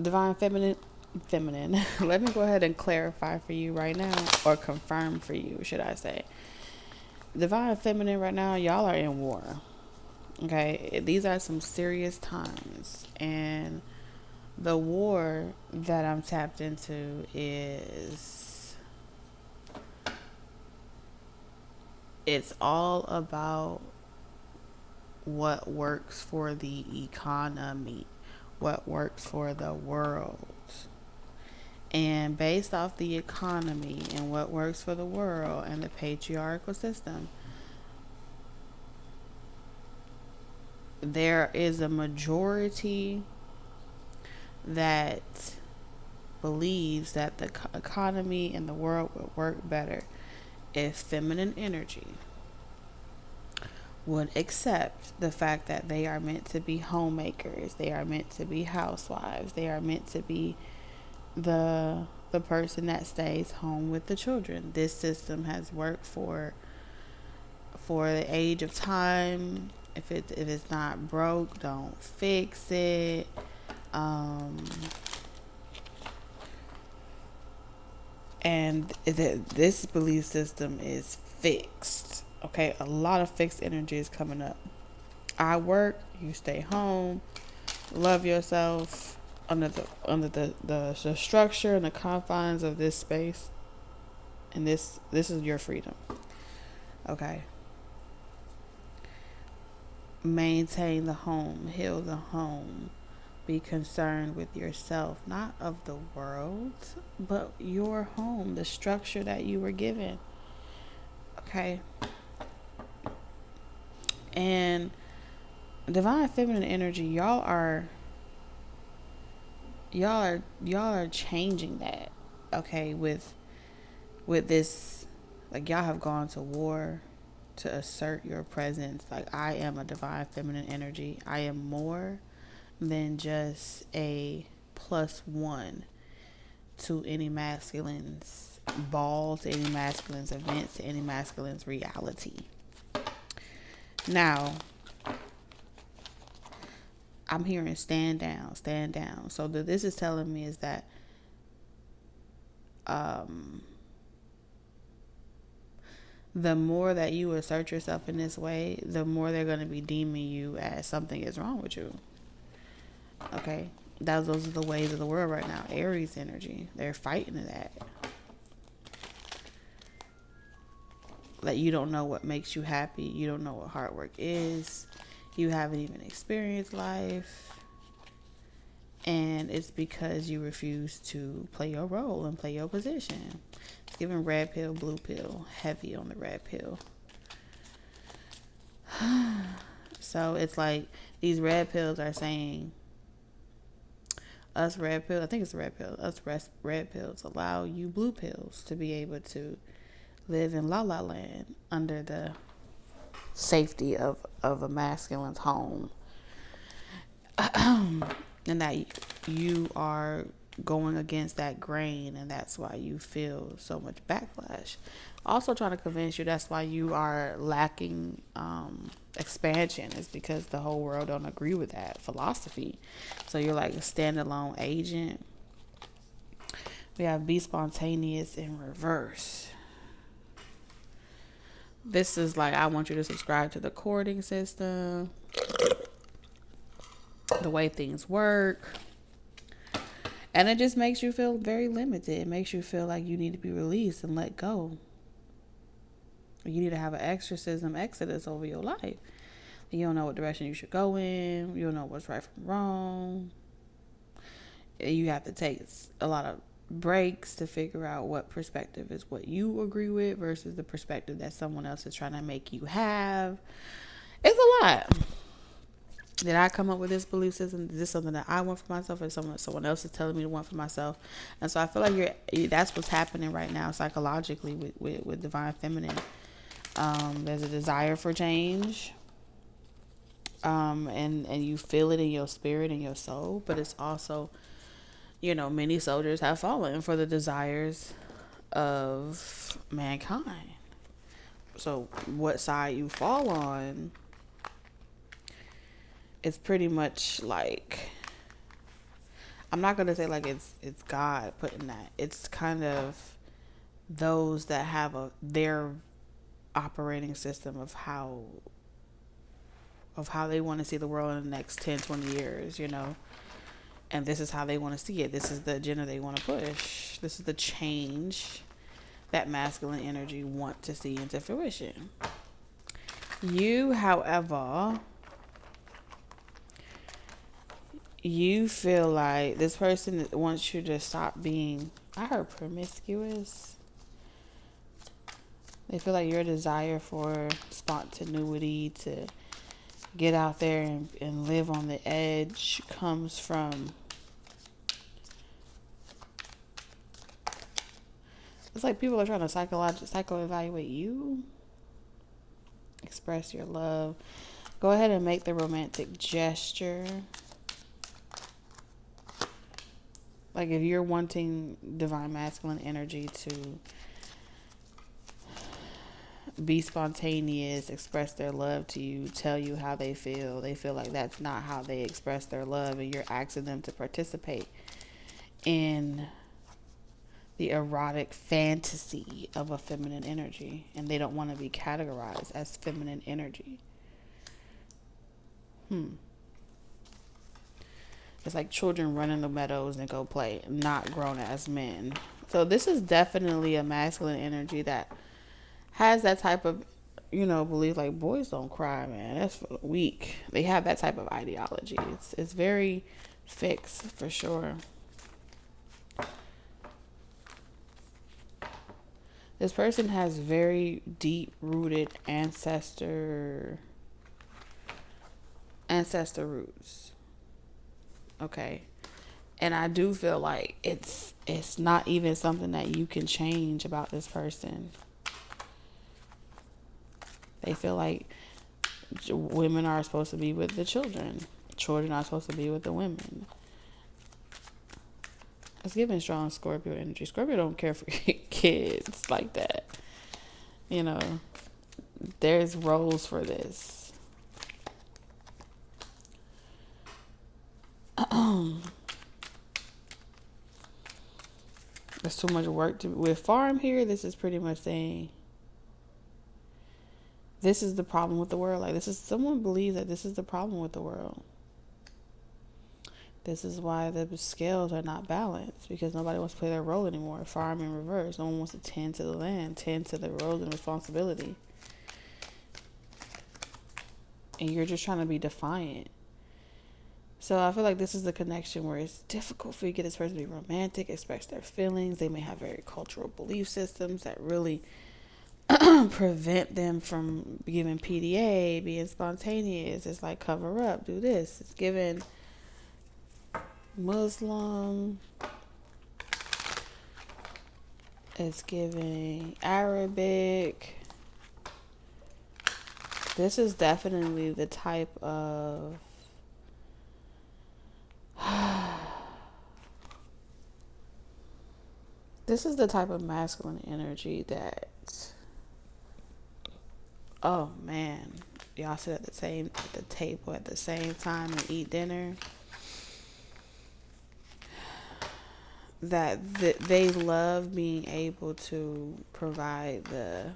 Divine feminine. Let me go ahead and clarify for you right now, or confirm for you, should I say. Divine feminine right now, y'all are in war. Okay, these are some serious times, and the war that I'm tapped into is, it's all about what works for the economy, what works for the world. And based off the economy and what works for the world and the patriarchal system, there is a majority that believes that the economy and the world would work better if feminine energy would accept the fact that they are meant to be homemakers, they are meant to be housewives, they are meant to be the person that stays home with the children. This system has worked for the age of time. If it's not broke, don't fix it. Um, and this belief system is fixed. Okay, a lot of fixed energy is coming up. I work, you stay home, love yourself under the structure and the confines of this space, and this is your freedom. Okay. Maintain the home, heal the home, be concerned with yourself, not of the world, but your home, the structure that you were given. Okay. And divine feminine energy, y'all are changing that. Okay, with this, like, y'all have gone to war to assert your presence. Like, I am a divine feminine energy. I am more than just a plus one to any masculine's ball, to any masculine's event, to any masculine's reality. Now, I'm hearing stand down, stand down. So this is telling me is that the more that you assert yourself in this way, the more they're going to be deeming you as something is wrong with you. Okay? Those are the ways of the world right now. Aries energy. They're fighting that. Like, you don't know what makes you happy. You don't know what hard work is. You haven't even experienced life. And it's because you refuse to play your role and play your position. It's giving red pill, blue pill, heavy on the red pill. So it's like these red pills are saying, us red pills, I think it's red pill, us red pills allow you blue pills to be able to live in la la land under the safety of a masculine's home. And that you are going against that grain, and that's why you feel so much backlash. Also trying to convince you that's why you are lacking expansion, is because the whole world don't agree with that philosophy. So you're like a standalone agent. We have be spontaneous in reverse. This is like, I want you to subscribe to the courting system, the way things work. And it just makes you feel very limited. It makes you feel like you need to be released and let go. You need to have an exorcism, exodus over your life. You don't know what direction you should go in. You don't know what's right from wrong. You have to take a lot of breaks to figure out what perspective is what you agree with versus the perspective that someone else is trying to make you have. It's a lot. Did I come up with this belief system? Is this something that I want for myself, or someone else is telling me to want for myself? And so I feel like that's what's happening right now psychologically with divine feminine. There's a desire for change, and you feel it in your spirit and your soul. But it's also, many soldiers have fallen for the desires of mankind. So what side you fall on, it's pretty much like, I'm not gonna say like it's God putting that. It's kind of those that have their operating system of how they want to see the world in the next 10, 20 years, and this is how they want to see it. This is the agenda they want to push. This is the change that masculine energy want to see into fruition. You, however, you feel like this person wants you to stop being, I heard promiscuous. They feel like your desire for spontaneity, to get out there and live on the edge, comes from, it's like people are trying to psycho-evaluate you. Express your love. Go ahead and make the romantic gesture. Like if you're wanting divine masculine energy to be spontaneous, express their love to you, tell you how they feel like that's not how they express their love, and you're asking them to participate in the erotic fantasy of a feminine energy, and they don't want to be categorized as feminine energy. It's like children running the meadows and go play, not grown as men. So this is definitely a masculine energy that has that type of, belief, like boys don't cry, man. That's for the weak. They have that type of ideology. It's very fixed for sure. This person has very deep rooted ancestor roots. Okay. And I do feel like it's not even something that you can change about this person. They feel like women are supposed to be with the children. Children are supposed to be with the women. It's giving strong Scorpio energy. Scorpio don't care for kids like that. There's roles for this. There's too much work with farm here. This is pretty much saying this is the problem with the world. Like someone believes that this is the problem with the world. This is why the scales are not balanced, because nobody wants to play their role anymore. Farm in reverse. No one wants to tend to the land, tend to the roles and responsibility. And you're just trying to be defiant. So I feel like this is the connection where it's difficult for you to get this person to be romantic, express their feelings. They may have very cultural belief systems that really prevent them from giving PDA, being spontaneous. It's like cover up, do this. It's given Muslim. It's giving Arabic. This is definitely the type of this is the type of masculine energy that, oh man, y'all sit at the table at the same time and eat dinner. That they love being able to provide the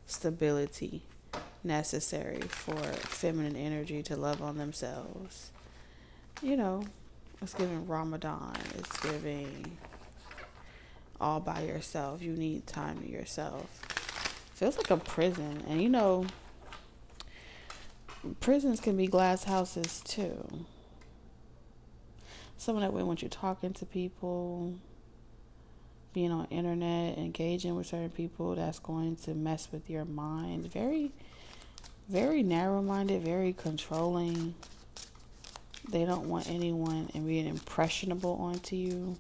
stability necessary for feminine energy to love on themselves. It's giving Ramadan. It's giving all by yourself. You need time to yourself. Feels like a prison. And prisons can be glass houses too. Someone that way wants you talking to people, being on internet, engaging with certain people, that's going to mess with your mind. Very, very narrow-minded, very controlling. They don't want anyone and being impressionable onto you.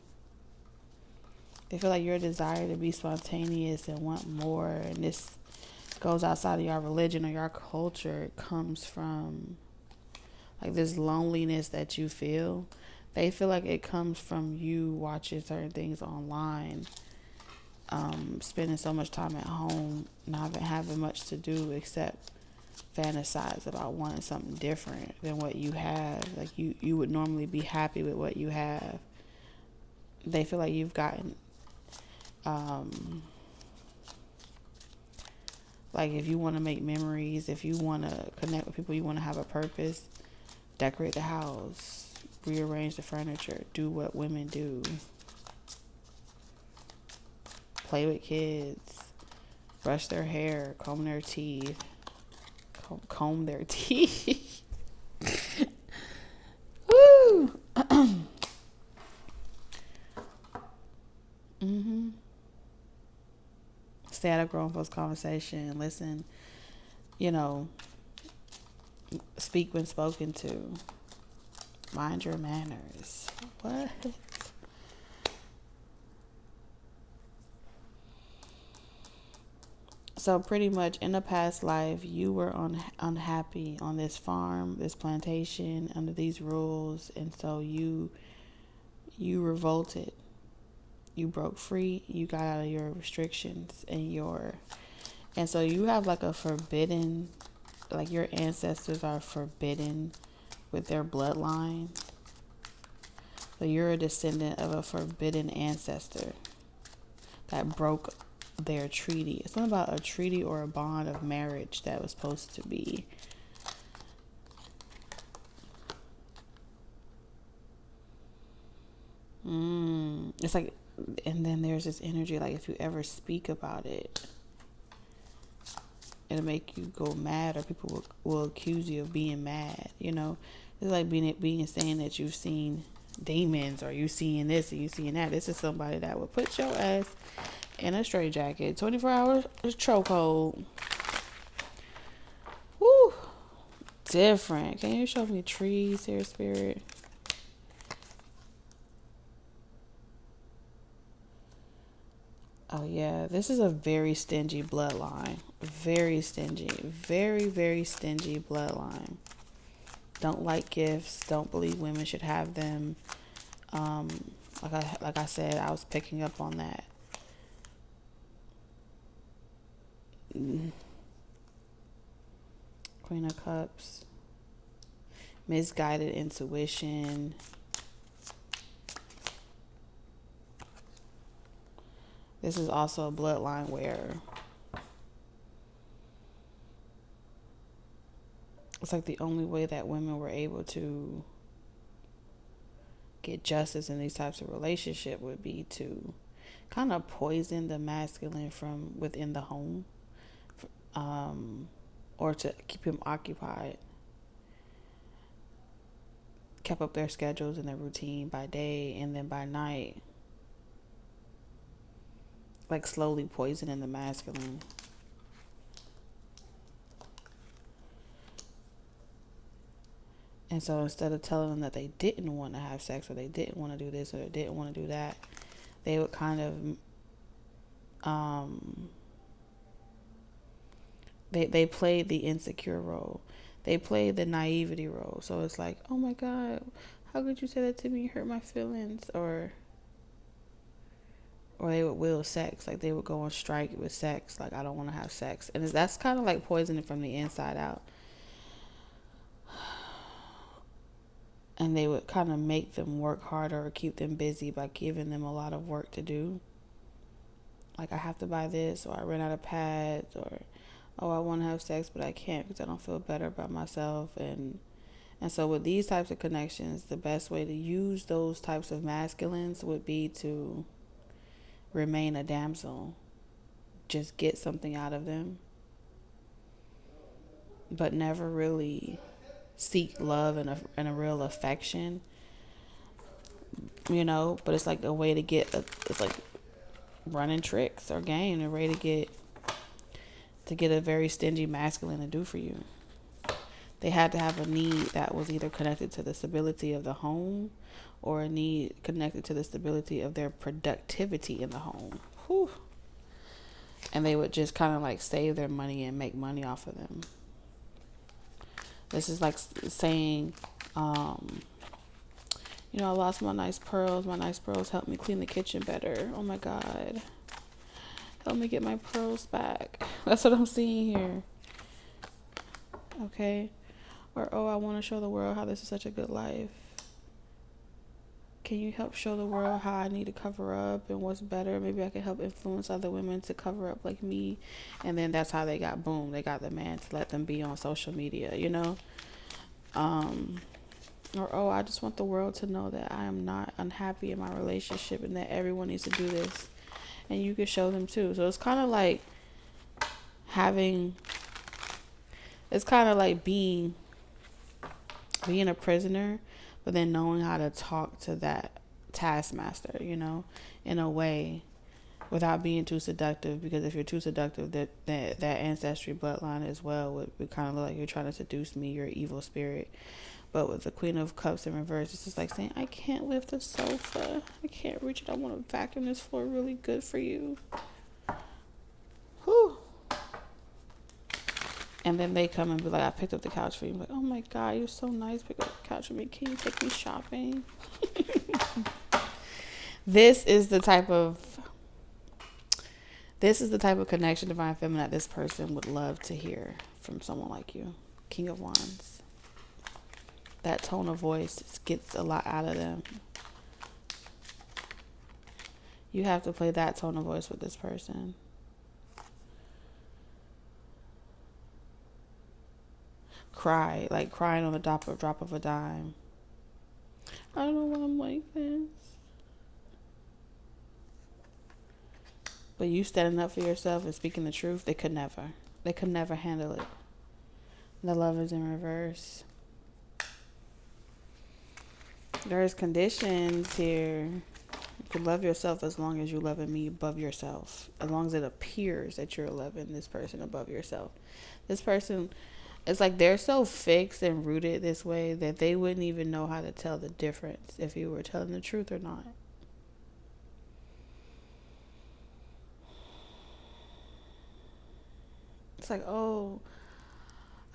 They feel like your desire to be spontaneous and want more, and this goes outside of your religion or your culture. It comes from like this loneliness that you feel. They feel like it comes from you watching certain things online, spending so much time at home, not having much to do except fantasize about wanting something different than what you have. Like you would normally be happy with what you have. They feel like you've gotten, like if you want to make memories, if you want to connect with people, you want to have a purpose, decorate the house, rearrange the furniture, do what women do, play with kids, brush their hair, comb their teeth, comb their teeth. Woo! Mm-hmm. Stay out of grown folks' conversation. Listen, speak when spoken to. Mind your manners. What? So pretty much in a past life, you were unhappy on this farm, this plantation, under these rules, and so you revolted. You broke free. You got out of your restrictions and so you have like a forbidden, like your ancestors are forbidden with their bloodline. So you're a descendant of a forbidden ancestor that broke their treaty. It's something about a treaty or a bond of marriage that was supposed to be. It's like, and then there's this energy like if you ever speak about it, it'll make you go mad, or people will accuse you of being mad. It's like being saying that you've seen demons, or you seeing this and you seeing that. This is somebody that would put your ass in a straitjacket, 24 hours chokehold. Woo, different. Can you show me trees here, spirit? Oh yeah, this is a very stingy bloodline. Very stingy. Very, very stingy bloodline. Don't like gifts. Don't believe women should have them. Like I said, I was picking up on that. Queen of Cups. Misguided intuition. This is also a bloodline where it's like the only way that women were able to get justice in these types of relationship would be to kind of poison the masculine from within the home, or to keep him occupied, kept up their schedules and their routine by day, and then by night, like slowly poisoning the masculine. And so instead of telling them that they didn't want to have sex, or they didn't want to do this, or they didn't want to do that, they would kind of they played the insecure role. They played the naivety role. So it's like, oh my God, how could you say that to me? You hurt my feelings. Or they would will sex. Like they would go on strike with sex. Like, I don't want to have sex. And that's kind of like poisoning from the inside out. And they would kind of make them work harder or keep them busy by giving them a lot of work to do. Like, I have to buy this, or I ran out of pads, or, oh, I want to have sex, but I can't because I don't feel better about myself. And so with these types of connections, the best way to use those types of masculines would be to remain a damsel. Just get something out of them, but never really seek love and a real affection, but it's like a way to get it's like running tricks or game, a way to get a very stingy masculine to do for you. They had to have a need that was either connected to the stability of the home, or a need connected to the stability of their productivity in the home. Whew. And they would just kind of like save their money and make money off of them. This is like saying, I lost my nice pearls. My nice pearls helped me clean the kitchen better. Oh my God. Help me get my pearls back. That's what I'm seeing here. Okay. Or, oh, I want to show the world how this is such a good life. can you help show the world how I need to cover up and what's better? Maybe I can help influence other women to cover up like me. And then that's how they got, boom, they got the man to let them be on social media, you know? Or, oh, I just want the world to know that I am not unhappy in my relationship and that everyone needs to do this. And you can show them too. So it's kind of like being a prisoner, but then knowing how to talk to that taskmaster, you know, in a way without being too seductive. Because if you're too seductive, that ancestry bloodline as well would kind of look like you're trying to seduce me, your evil spirit. But with the Queen of Cups in reverse, it's just like saying, I can't lift the sofa. I can't reach it. I want to vacuum this floor really good for you. Whew. And then they come and be like, I picked up the couch for you. I'm like, oh my God, you're so nice. Pick up the couch for me. Can you take me shopping? This is the type of connection, Divine Feminine, that this person would love to hear from someone like you. King of Wands. That tone of voice gets a lot out of them. You have to play that tone of voice with this person. Cry, like crying on the drop of a dime. I don't know why I'm like this. But you standing up for yourself and speaking the truth, they could never handle it. The love is in reverse. There's conditions here. You can love yourself as long as you're loving me above yourself. As long as it appears that you're loving this person above yourself. This person, it's like they're so fixed and rooted this way that they wouldn't even know how to tell the difference if you were telling the truth or not. It's like, oh,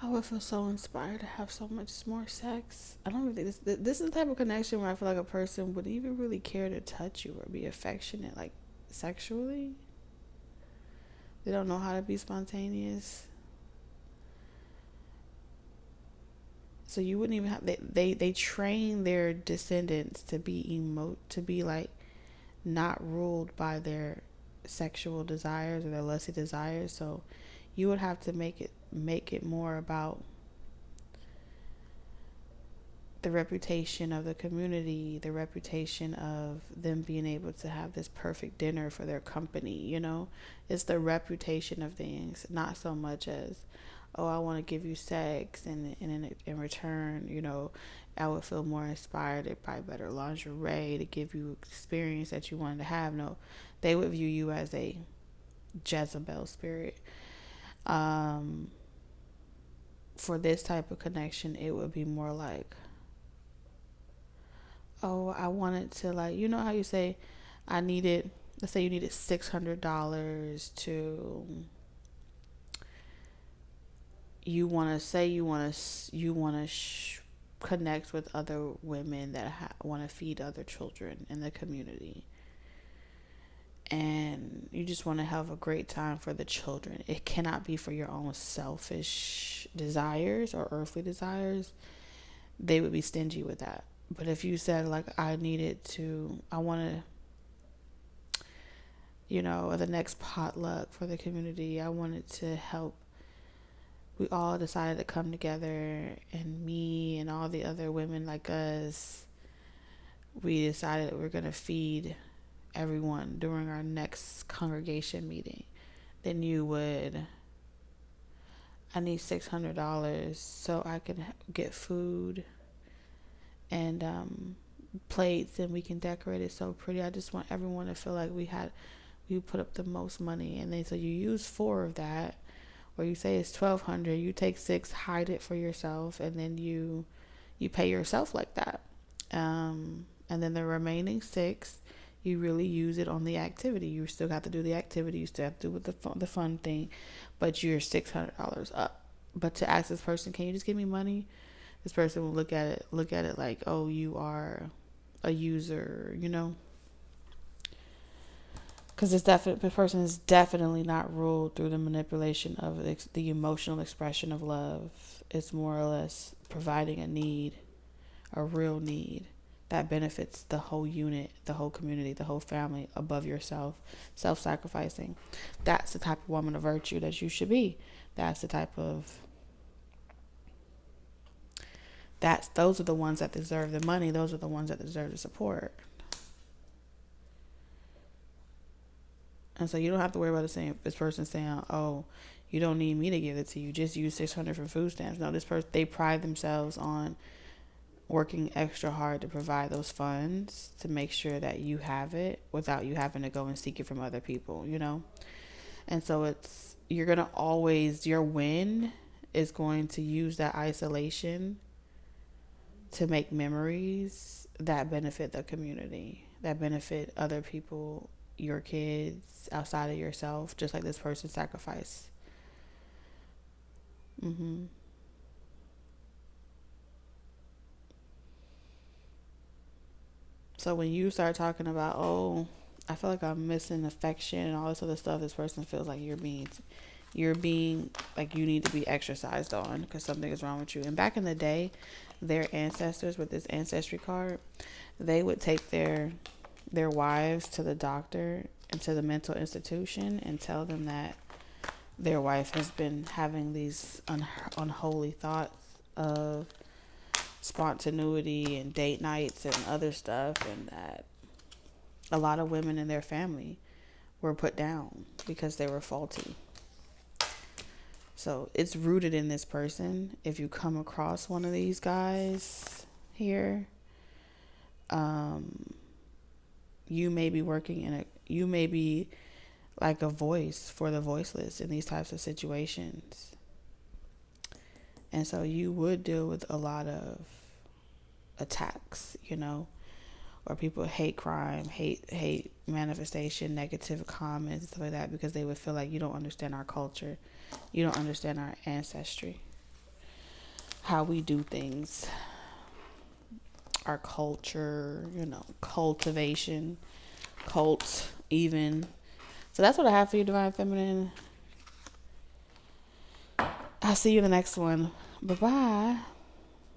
I would feel so inspired to have so much more sex. I don't really think this is the type of connection where I feel like a person would even really care to touch you or be affectionate, like sexually. They don't know how to be spontaneous. So you wouldn't even have, they train their descendants to be like not ruled by their sexual desires or their lusty desires. So you would have to make it more about the reputation of the community, the reputation of them being able to have this perfect dinner for their company, you know? It's the reputation of things, not so much as, oh, I want to give you sex, and in return, you know, I would feel more inspired to buy better lingerie to give you experience that you wanted to have. No, they would view you as a Jezebel spirit. For this type of connection, it would be more like, oh, I wanted to, like, you know how you say, let's say you needed $600 to, you want to connect with other women that want to feed other children in the community. And you just want to have a great time for the children. It cannot be for your own selfish desires or earthly desires. They would be stingy with that. But if you said, like, I want to, you know, the next potluck for the community, I wanted to help. We all decided to come together, and me and all the other women like us, we decided that we're going to feed everyone during our next congregation meeting. Then I need $600 so I can get food and plates, and we can decorate it so pretty. I just want everyone to feel like we put up the most money. And then so you use 4 of that, or you say it's $1,200, you take 6, hide it for yourself, and then you pay yourself like that. And then the remaining 6, you really use it on the activity. You still have to do the activity. You still have to do with the fun thing, but you're $600 up. But to ask this person, can you just give me money? This person will look at it like, oh, you are a user, you know? Because the person is definitely not ruled through the manipulation of the emotional expression of love. It's more or less providing a need, a real need that benefits the whole unit, the whole community, the whole family above yourself, self-sacrificing. That's the type of woman of virtue that you should be. That's the type of those are the ones that deserve the money. Those are the ones that deserve the support. And so you don't have to worry about this person saying, "Oh, you don't need me to give it to you. Just use $600 for food stamps." No, this person, they pride themselves on working extra hard to provide those funds to make sure that you have it without you having to go and seek it from other people, you know? And so you're going to always, your win is going to use that isolation to make memories that benefit the community, that benefit other people, your kids, outside of yourself, just like this person sacrificed. So when you start talking about, oh, I feel like I'm missing affection and all this other stuff, this person feels like you're being like you need to be exercised on because something is wrong with you. And back in the day, their ancestors with this ancestry card, they would take their wives to the doctor and to the mental institution and tell them that their wife has been having these unholy thoughts of spontaneity and date nights and other stuff, and that a lot of women in their family were put down because they were faulty. So it's rooted in this person. If you come across one of these guys here, you may be like a voice for the voiceless in these types of situations. And so you would deal with a lot of attacks, you know, or people hate crime, hate manifestation, negative comments, stuff like that, because they would feel like you don't understand our culture. You don't understand our ancestry, how we do things, our culture, you know, cultivation, cult even. So that's what I have for you, Divine Feminine. I'll see you in the next one. Bye-bye.